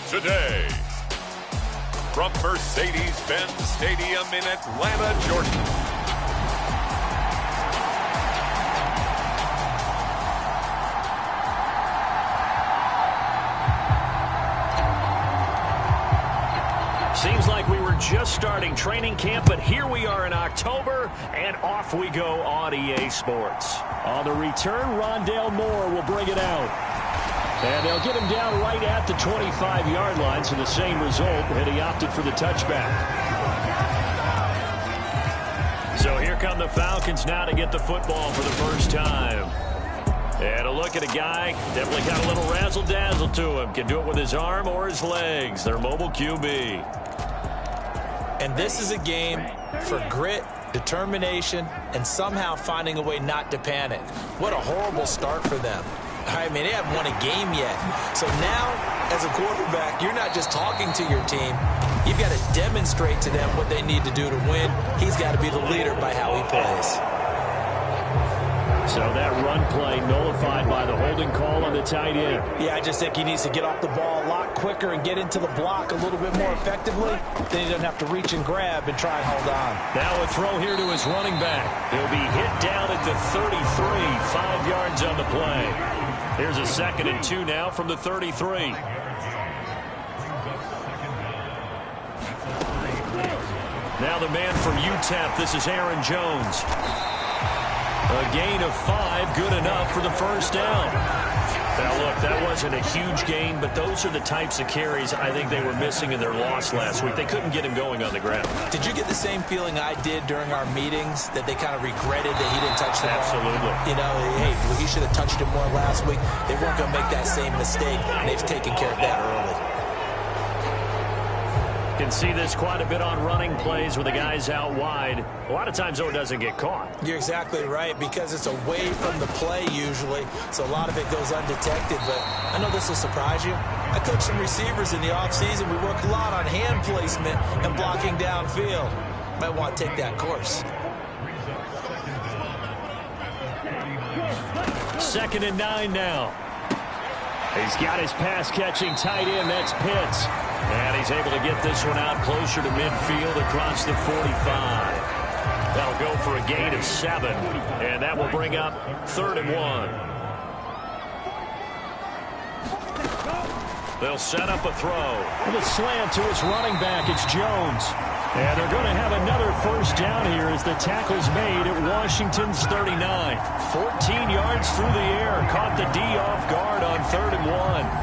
today. From Mercedes-Benz Stadium in Atlanta, Georgia. Seems like we were just starting training camp, but here we are in October, and off we go on EA Sports. On the return, Rondale Moore will bring it out. And they'll get him down right at the 25-yard line, so the same result, and he opted for the touchback. So here come the Falcons now to get the football for the first time. And a look at a guy, definitely got a little razzle-dazzle to him. Can do it with his arm or his legs. Their mobile QB. And this is a game for grit, determination, and somehow finding a way not to panic. What a horrible start for them. I mean, they haven't won a game yet. So now, as a quarterback, you're not just talking to your team. You've got to demonstrate to them what they need to do to win. He's got to be the leader by how he plays. So that run play nullified by the holding call on the tight end. Yeah, I just think he needs to get off the ball a lot quicker and get into the block a little bit more effectively. Then he doesn't have to reach and grab and try and hold on. Now a throw here to his running back. He'll be hit down at the 33, 5 yards on the play. Here's a 2nd and 2 now from the 33. Now the man from UTEP, this is Aaron Jones. A gain of 5, good enough for the first down. Now, look, that wasn't a huge gain, but those are the types of carries I think they were missing in their loss last week. They couldn't get him going on the ground. Did you get the same feeling I did during our meetings, that they kind of regretted that he didn't touch the ball? Absolutely. You know, hey, he should have touched it more last week. They weren't going to make that same mistake, and they've taken care of that early. Can see this quite a bit on running plays with the guys out wide. A lot of times, though, it doesn't get caught. You're exactly right, because it's away from the play usually, so a lot of it goes undetected. But I know this will surprise you. I coach some receivers in the offseason. We work a lot on hand placement and blocking downfield. Might want to take that course. 2nd and 9 now. He's got his pass-catching tight end. That's Pitts. And he's able to get this one out closer to midfield across the 45. That'll go for a gain of 7. And that will bring up 3rd and 1. They'll set up a throw. And a slant to his running back. It's Jones. And they're going to have another first down here as the tackle's made at Washington's 39. 14 yards through the air. Caught the D off guard on 3rd and 1.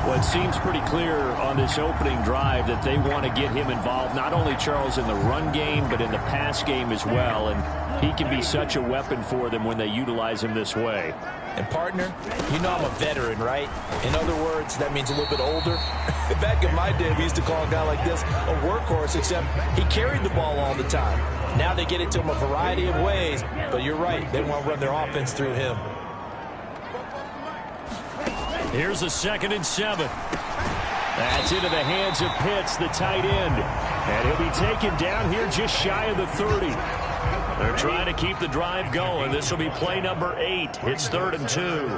Well, it seems pretty clear on this opening drive that they want to get him involved, not only, Charles, in the run game, but in the pass game as well. And he can be such a weapon for them when they utilize him this way. And, partner, you know I'm a veteran, right? In other words, that means a little bit older. Back in my day, we used to call a guy like this a workhorse, except he carried the ball all the time. Now they get it to him a variety of ways, but you're right. They want to run their offense through him. Here's a 2nd and 7. That's into the hands of Pitts, the tight end. And he'll be taken down here just shy of the 30. They're trying to keep the drive going. This will be play number 8. It's 3rd and 2.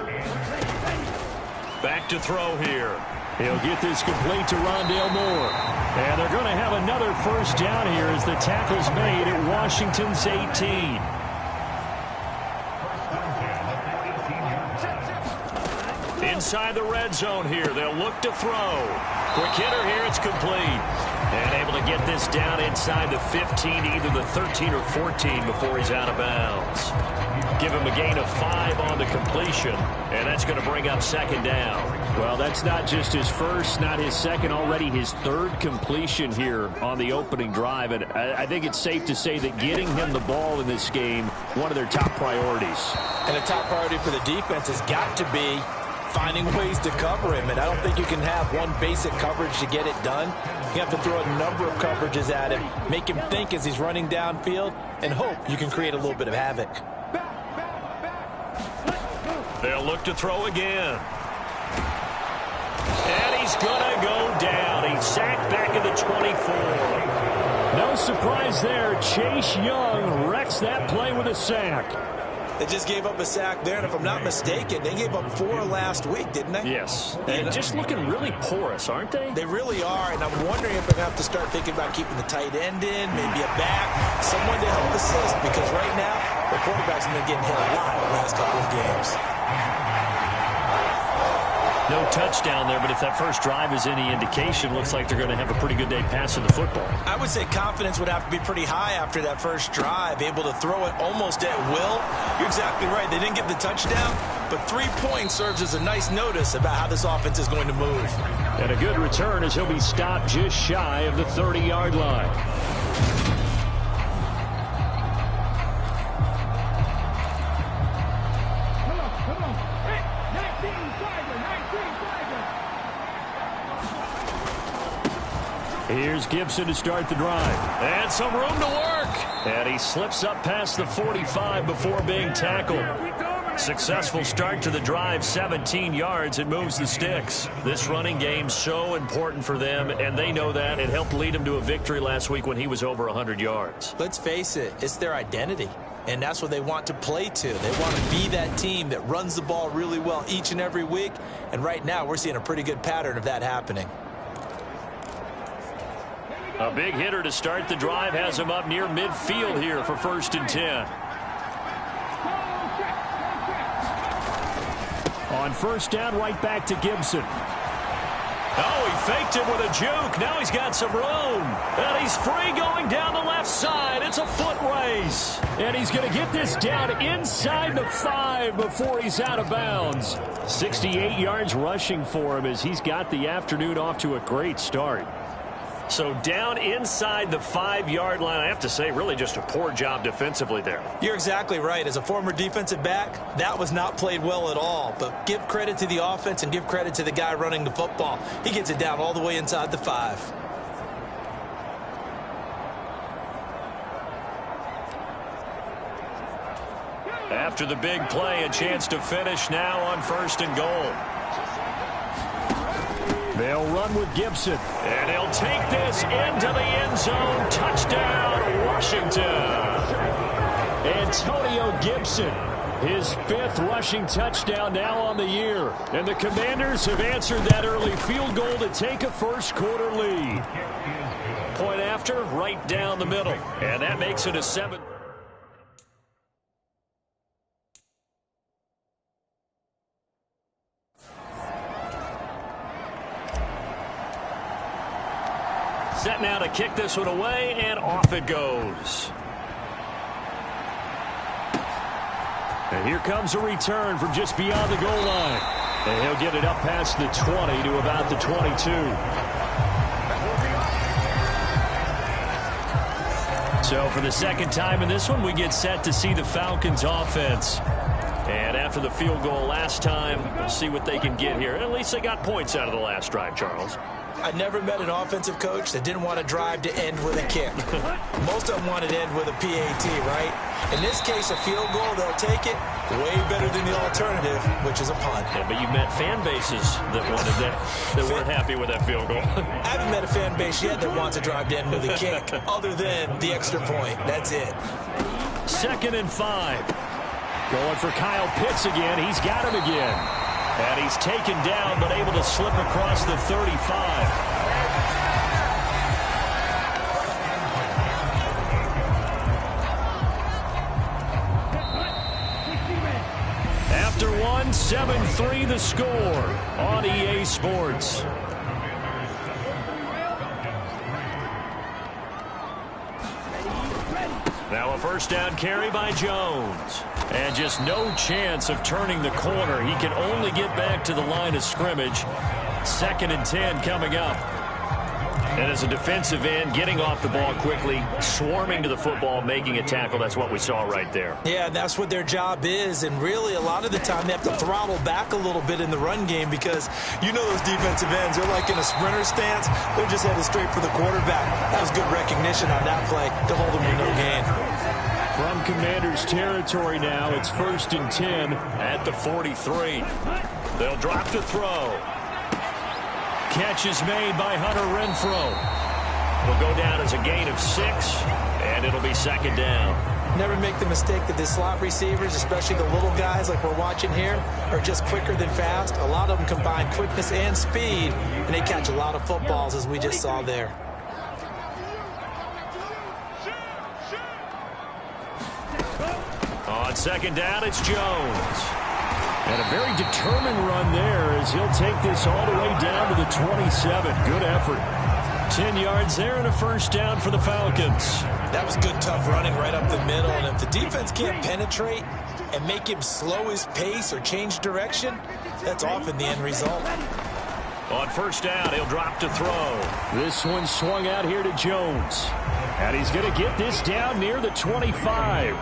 Back to throw here. He'll get this complete to Rondale Moore. And they're going to have another first down here as the tackle's made at Washington's 18. Inside the red zone here. They'll look to throw. Quick hitter here. It's complete. And able to get this down inside the 15, either the 13 or 14 before he's out of bounds. Give him a gain of 5 on the completion, and that's going to bring up 2nd down. Well, that's not just his first, not his second, already his 3rd completion here on the opening drive. And I think it's safe to say that getting him the ball in this game, one of their top priorities. And a top priority for the defense has got to be finding ways to cover him. And I don't think you can have one basic coverage to get it done. You have to throw a number of coverages at him, make him think as he's running downfield, and hope you can create a little bit of havoc. They'll look to throw again. And he's going to go down. He's sacked back at the 24. No surprise there. Chase Young wrecks that play with a sack. They just gave up a sack there, and if I'm not mistaken, they gave up 4 last week, didn't they? Yes. And just looking really porous, aren't they? They really are, and I'm wondering if I'm going to have to start thinking about keeping the tight end in, maybe a back, someone to help assist, because right now, the quarterback's been getting hit a lot the last couple of games. No touchdown there, but if that first drive is any indication, looks like they're going to have a pretty good day passing the football. I would say confidence would have to be pretty high after that first drive, able to throw it almost at will. You're exactly right. They didn't get the touchdown, but 3 points serves as a nice notice about how this offense is going to move. And a good return as he'll be stopped just shy of the 30-yard line. Here's Gibson to start the drive. And some room to work. And he slips up past the 45 before being tackled. Successful start to the drive, 17 yards. It moves the sticks. This running game so important for them, and they know that. It helped lead them to a victory last week when he was over 100 yards. Let's face it, it's their identity. And that's what they want to play to. They want to be that team that runs the ball really well each and every week. And right now, we're seeing a pretty good pattern of that happening. A big hitter to start the drive has him up near midfield here for 1st and 10. On 1st down, right back to Gibson. Oh, he faked it with a juke. Now he's got some room. And he's free going down the left side. It's a foot race. And he's going to get this down inside the 5 before he's out of bounds. 68 yards rushing for him as he's got the afternoon off to a great start. So down inside the 5-yard line, I have to say, really just a poor job defensively there. You're exactly right. As a former defensive back, that was not played well at all. But give credit to the offense and give credit to the guy running the football. He gets it down all the way inside the 5. After the big play, a chance to finish now on 1st and goal. They'll run with Gibson. And he'll take this into the end zone. Touchdown, Washington. Antonio Gibson, his 5th rushing touchdown now on the year. And the Commanders have answered that early field goal to take a first-quarter lead. Point after, right down the middle. And that makes it a 7. Set now to kick this one away, and off it goes. And here comes a return from just beyond the goal line. And he'll get it up past the 20 to about the 22. So for the second time in this one, we get set to see the Falcons offense. And after the field goal last time, we'll see what they can get here. At least they got points out of the last drive, Charles. I never met an offensive coach that didn't want to drive to end with a kick. Most of them wanted to end with a PAT, right? In this case, a field goal, they'll take it. Way better than the alternative, which is a punt. Yeah, but you met fan bases that wanted that weren't happy with that field goal. I haven't met a fan base yet that wants to drive to end with a kick, other than the extra point. That's it. 2nd and 5. Going for Kyle Pitts again. He's got him again. And he's taken down, but able to slip across the 35. After one, 7-3 the score on EA Sports. Now a 1st down carry by Jones. And just no chance of turning the corner. He can only get back to the line of scrimmage. 2nd and 10 coming up. And as a defensive end, getting off the ball quickly, swarming to the football, making a tackle. That's what we saw right there. Yeah, that's what their job is. And really, a lot of the time, they have to throttle back a little bit in the run game because you know those defensive ends, they're like in a sprinter stance. They're just headed straight for the quarterback. That was good recognition on that play to hold them to no gain. From Commanders territory now, it's 1st and 10 at the 43. They'll drop to throw. Catch is made by Hunter Renfrow. Will go down as a gain of 6, and it'll be 2nd down. Never make the mistake that the slot receivers, especially the little guys like we're watching here, are just quicker than fast. A lot of them combine quickness and speed, and they catch a lot of footballs, as we just saw there. On second down, it's Jones. And a very determined run there as he'll take this all the way down to the 27. Good effort. 10 yards there and a first down for the Falcons. That was good, tough running right up the middle. And if the defense can't penetrate and make him slow his pace or change direction, that's often the end result. On first down, he'll drop to throw. This one swung out here to Jones. And he's going to get this down near the 25.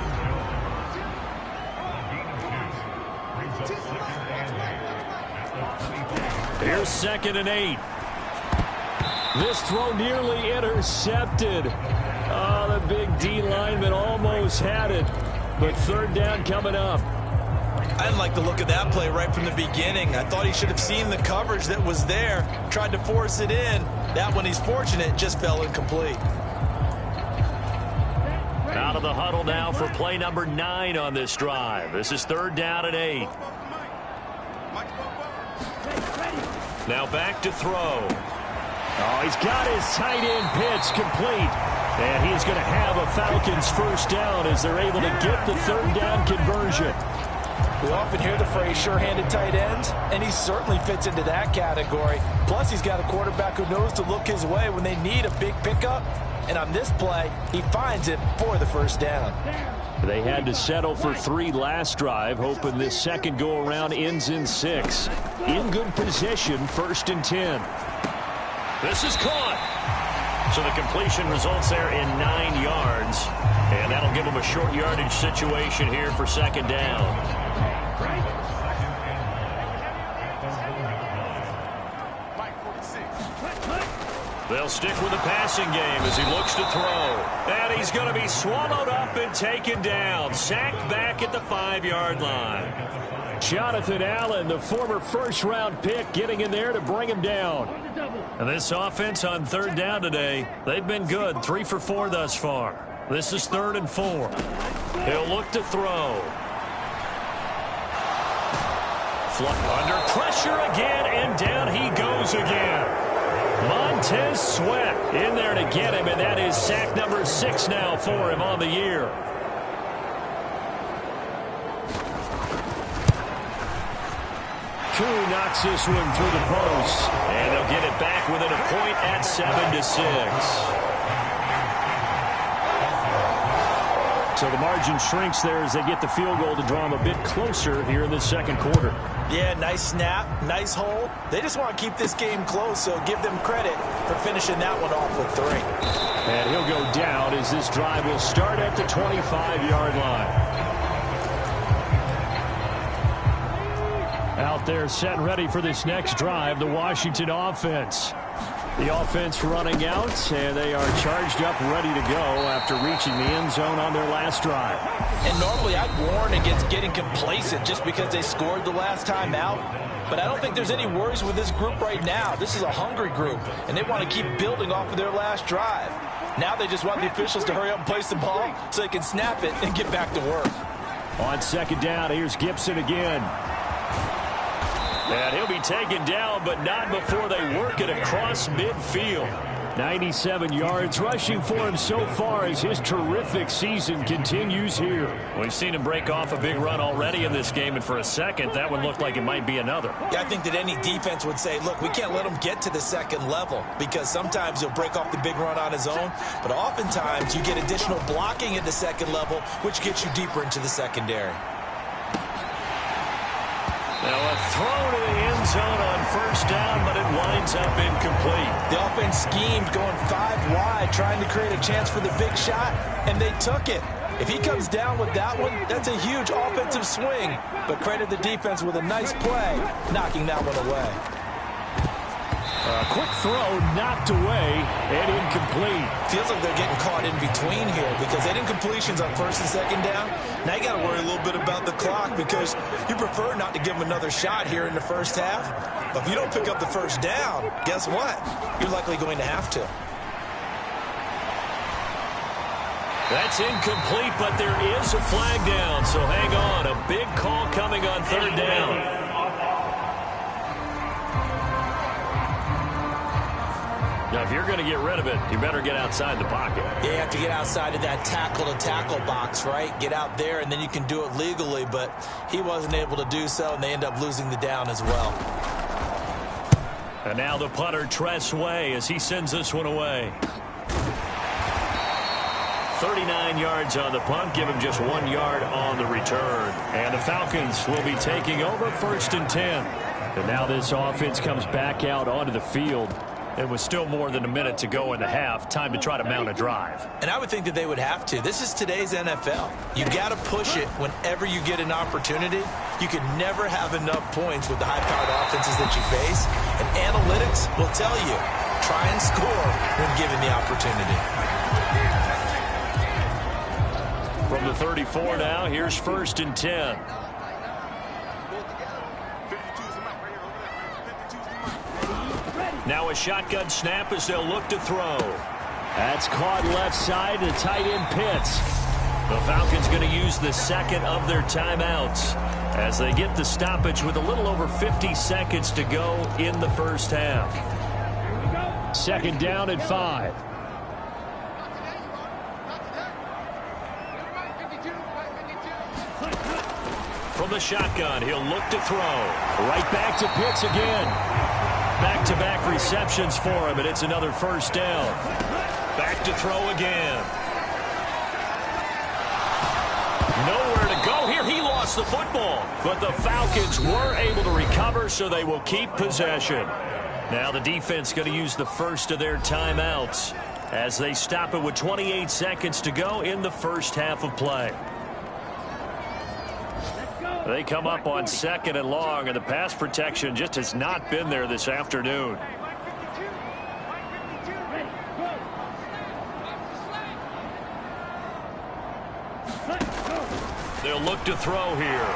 Here's 2nd and 8. This throw nearly intercepted. Oh, the big D lineman almost had it. But 3rd down coming up. I didn't like the look of that play right from the beginning. I thought he should have seen the coverage that was there, tried to force it in. That one, he's fortunate, just fell incomplete. Out of the huddle now for play number 9 on this drive. This is 3rd down and 8. Now back to throw. Oh, he's got his tight end pitch complete. And he's going to have a Falcons first down as they're able to get the 3rd down conversion. We often hear the phrase sure-handed tight ends, and he certainly fits into that category. Plus, he's got a quarterback who knows to look his way when they need a big pickup. And on this play, he finds it for the first down. They had to settle for 3 last drive, hoping this second go-around ends in 6. In good position, 1st and 10. This is caught. So the completion results there in 9 yards. And that'll give them a short yardage situation here for 2nd down. They'll stick with the passing game as he looks to throw. And he's going to be swallowed up and taken down. Sacked back at the 5-yard line. Jonathan Allen, the former first-round pick, getting in there to bring him down. And this offense on 3rd down today, they've been good. 3 for 4 thus far. This is 3rd and 4. He'll look to throw. Under pressure again, and down he goes again. Montez Sweat in there to get him, and that is sack number 6 now for him on the year. Koo knocks this one through the post, and they'll get it back within a point at 7-6. So the margin shrinks there as they get the field goal to draw them a bit closer here in this 2nd quarter. Yeah, nice snap, nice hole. They just want to keep this game close, so give them credit for finishing that one off with 3. And he'll go down as this drive will start at the 25-yard line. Out there set and ready for this next drive, the Washington offense. The offense running out, and they are charged up, ready to go after reaching the end zone on their last drive. And normally I'd warn against getting complacent just because they scored the last time out. But I don't think there's any worries with this group right now. This is a hungry group, and they want to keep building off of their last drive. Now they just want the officials to hurry up and place the ball so they can snap it and get back to work. On 2nd down, here's Gibson again. And he'll be taken down, but not before they work it across midfield. 97 yards rushing for him so far as his terrific season continues here. We've seen him break off a big run already in this game, and for a second, that one looked like it might be another. Yeah, I think that any defense would say, look, we can't let him get to the 2nd level because sometimes he'll break off the big run on his own, but oftentimes you get additional blocking at the 2nd level, which gets you deeper into the secondary. Now a throw to the end zone on 1st down, but it winds up incomplete. The offense schemed going 5 wide, trying to create a chance for the big shot, and they took it. If he comes down with that one, that's a huge offensive swing. But credit the defense with a nice play, knocking that one away. A quick throw knocked away and incomplete. Feels like they're getting caught in between here because they had incompletions on 1st and 2nd down. Now you got to worry a little bit about the clock because you prefer not to give them another shot here in the 1st half. But if you don't pick up the 1st down, guess what? You're likely going to have to. That's incomplete, but there is a flag down, so hang on. A big call coming on third down. Now, if you're going to get rid of it, you better get outside the pocket. Yeah, you have to get outside of that tackle-to-tackle box, right? Get out there, and then you can do it legally, but he wasn't able to do so, and they end up losing the down as well. And now the punter, Tress Way, as he sends this one away. 39 yards on the punt, give him just 1 yard on the return. And the Falcons will be taking over 1st and 10. And now this offense comes back out onto the field. It was still more than a minute to go in the half. Time to try to mount a drive. And I would think that they would have to. This is today's NFL. You got to push it whenever you get an opportunity. You can never have enough points with the high-powered offenses that you face. And analytics will tell you, try and score when given the opportunity. From the 34 now, here's 1st and 10. Now a shotgun snap as they'll look to throw. That's caught left side to tight end Pitts. The Falcons going to use the second of their timeouts as they get the stoppage with a little over 50 seconds to go in the first half. 2nd down and 5. From the shotgun, he'll look to throw. Right back to Pitts again. Back-to-back receptions for him, and it's another 1st down. Back to throw again. Nowhere to go here. He lost the football, but the Falcons were able to recover, so they will keep possession. Now the defense going to use the first of their timeouts as they stop it with 28 seconds to go in the first half of play. They come up on 2nd and long, and the pass protection just has not been there this afternoon. They'll look to throw here.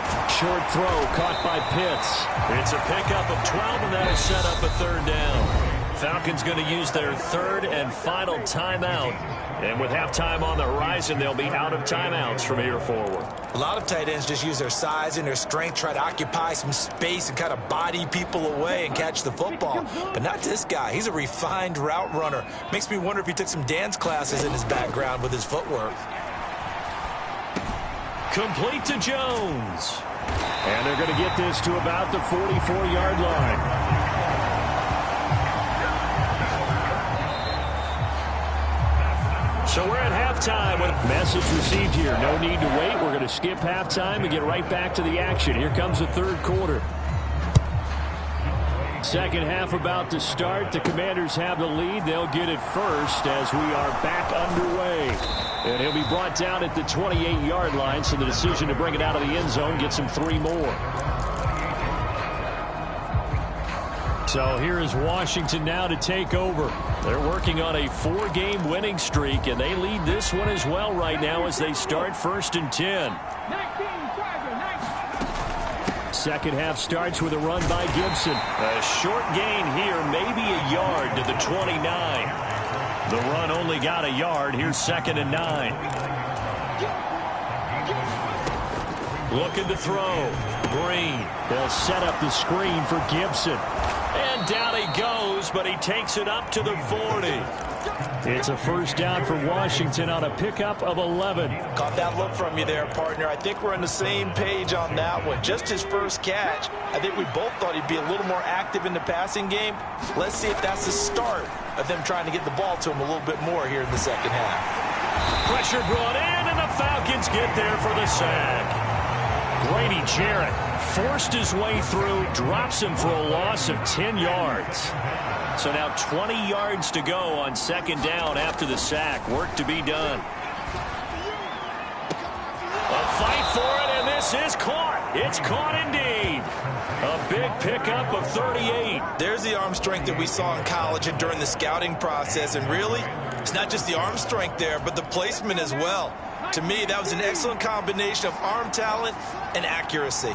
Short throw caught by Pitts. It's a pickup of 12, and that'll set up a 3rd down. Falcons going to use their 3rd and final timeout. And with halftime on the horizon, they'll be out of timeouts from here forward. A lot of tight ends just use their size and their strength, try to occupy some space and kind of body people away and catch the football. But not this guy. He's a refined route runner. Makes me wonder if he took some dance classes in his background with his footwork. Complete to Jones. And they're going to get this to about the 44-yard line. So we're at halftime with a message received here. No need to wait. We're going to skip halftime and get right back to the action. Here comes the 3rd quarter. 2nd half about to start. The Commanders have the lead. They'll get it first as we are back underway. And he'll be brought down at the 28-yard line, so the decision to bring it out of the end zone gets him 3 more. So here is Washington now to take over. They're working on a 4-game winning streak, and they lead this one as well right now as they start 1st and 10. 2nd half starts with a run by Gibson. A short gain here, maybe a yard to the 29. The run only got a yard. Here's 2nd and 9. Looking to throw. Green. They'll set up the screen for Gibson. And down he goes, but he takes it up to the 40. It's a 1st down for Washington on a pickup of 11. Caught that look from you there, partner. I think we're on the same page on that one. Just his first catch. I think we both thought he'd be a little more active in the passing game. Let's see if that's the start of them trying to get the ball to him a little bit more here in the 2nd half. Pressure brought in, and the Falcons get there for the sack. Grady Jarrett forced his way through, drops him for a loss of 10 yards. So now 20 yards to go on 2nd down after the sack. Work to be done. A fight for it, and this is caught. It's caught indeed. A big pickup of 38. There's the arm strength that we saw in college and during the scouting process. And really, it's not just the arm strength there, but the placement as well. To me, that was an excellent combination of arm talent and accuracy.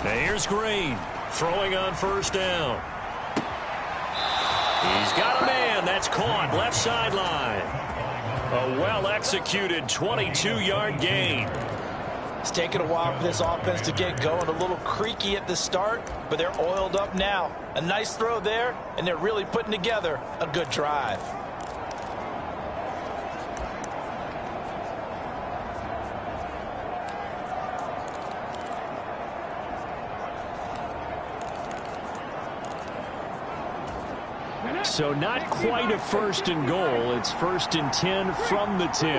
Now here's Green throwing on 1st down. He's got a man. That's caught left sideline. A well-executed 22-yard gain. It's taken a while for this offense to get going. A little creaky at the start, but they're oiled up now. A nice throw there, and they're really putting together a good drive. So not quite a 1st and goal. It's 1st and 10 from the 10.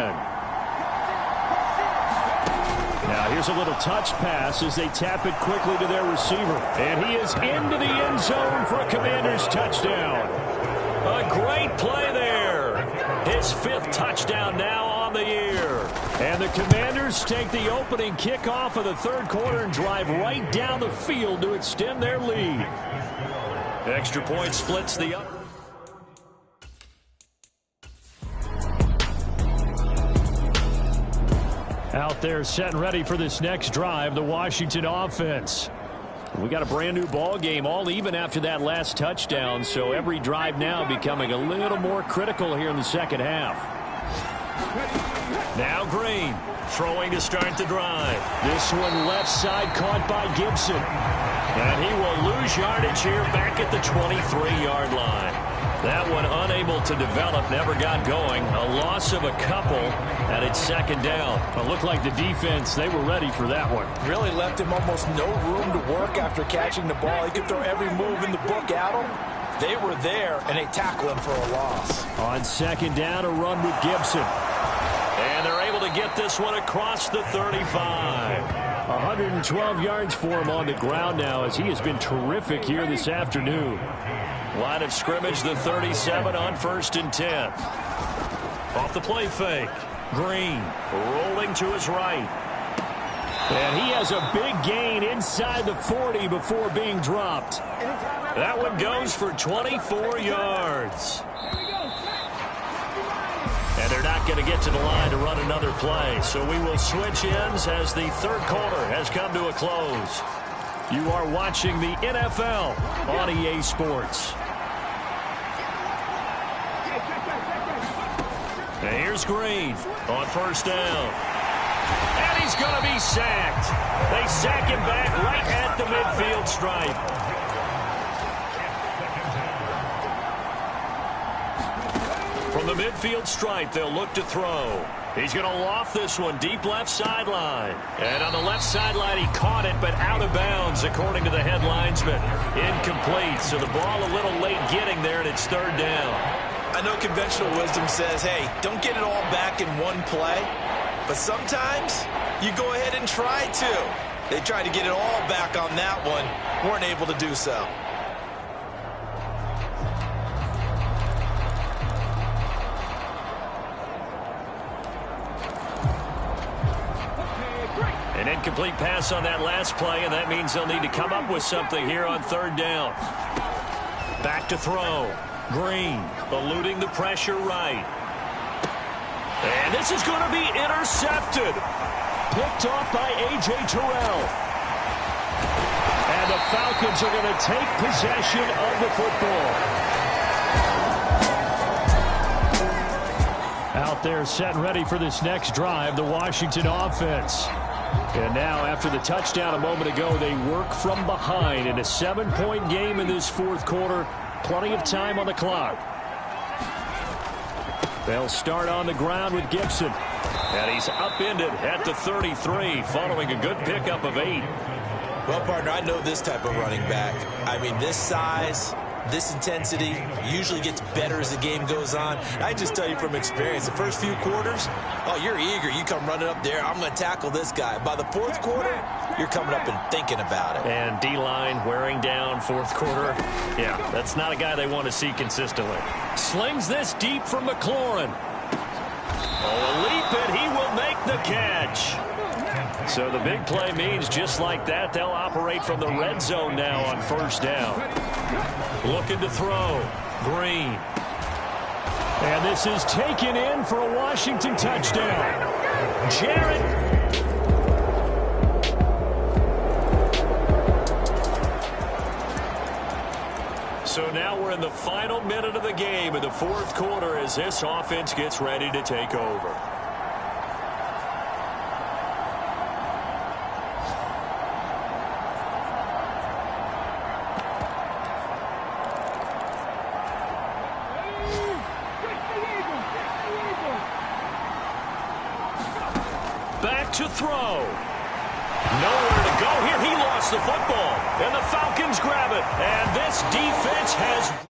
Now here's a little touch pass as they tap it quickly to their receiver. And he is into the end zone for a Commanders touchdown. A great play there. His 5th touchdown now on the year. And the Commanders take the opening kickoff of the 3rd quarter and drive right down the field to extend their lead. Extra point splits the up. Out there set and ready for this next drive, the Washington offense. We got a brand new ball game, all even after that last touchdown, so every drive now becoming a little more critical here in the 2nd half. Now Green throwing to start the drive. This one left side caught by Gibson. And he will lose yardage here back at the 23-yard line. That one unable to develop, never got going. A loss of a couple, and it's 2nd down. It looked like the defense, they were ready for that one. Really left him almost no room to work after catching the ball. He could throw every move in the book at him. They were there, and they tackle him for a loss. On 2nd down, a run with Gibson. And they're able to get this one across the 35. 112 yards for him on the ground now as he has been terrific here this afternoon. Line of scrimmage, the 37 on 1st and 10. Off the play fake. Green rolling to his right. And he has a big gain inside the 40 before being dropped. That one goes for 24 yards. And they're not going to get to the line to run another play. So we will switch ends as the 3rd quarter has come to a close. You are watching the NFL on EA Sports. And here's Green on 1st down. And he's going to be sacked. They sack him back right at the midfield stripe. From the midfield stripe, they'll look to throw. He's going to loft this one deep left sideline. And on the left sideline, he caught it, but out of bounds, according to the head linesman. Incomplete, so the ball a little late getting there, and it's 3rd down. I know conventional wisdom says, hey, don't get it all back in one play. But sometimes you go ahead and try to. They tried to get it all back on that one. Weren't able to do so. An incomplete pass on that last play, and that means they'll need to come up with something here on 3rd down. Back to throw. Green eluding the pressure right. And this is going to be intercepted. Picked off by A.J. Terrell. And the Falcons are going to take possession of the football. Out there set and ready for this next drive, the Washington offense. And now, after the touchdown a moment ago, they work from behind in a 7-point game in this 4th quarter. Plenty of time on the clock. They'll start on the ground with Gibson. And he's upended at the 33 following a good pickup of 8. Well, partner, I know this type of running back. I mean, this size, this intensity usually gets better as the game goes on. I just tell you from experience, the first few quarters, oh, you're eager. You come running up there, I'm going to tackle this guy. By the 4th quarter, you're coming up and thinking about it. And D-line wearing down 4th quarter. Yeah, that's not a guy they want to see consistently. Slings this deep from McLaurin. Oh, a leap, and he will make the catch. So the big play means just like that, they'll operate from the red zone now on 1st down. Looking to throw. Green. And this is taken in for a Washington touchdown. Jarrett. So now we're in the final minute of the game in the fourth quarter as this offense gets ready to take over. Back to throw. Nowhere to go here. He lost the football. And the Falcons grab it. And this defense has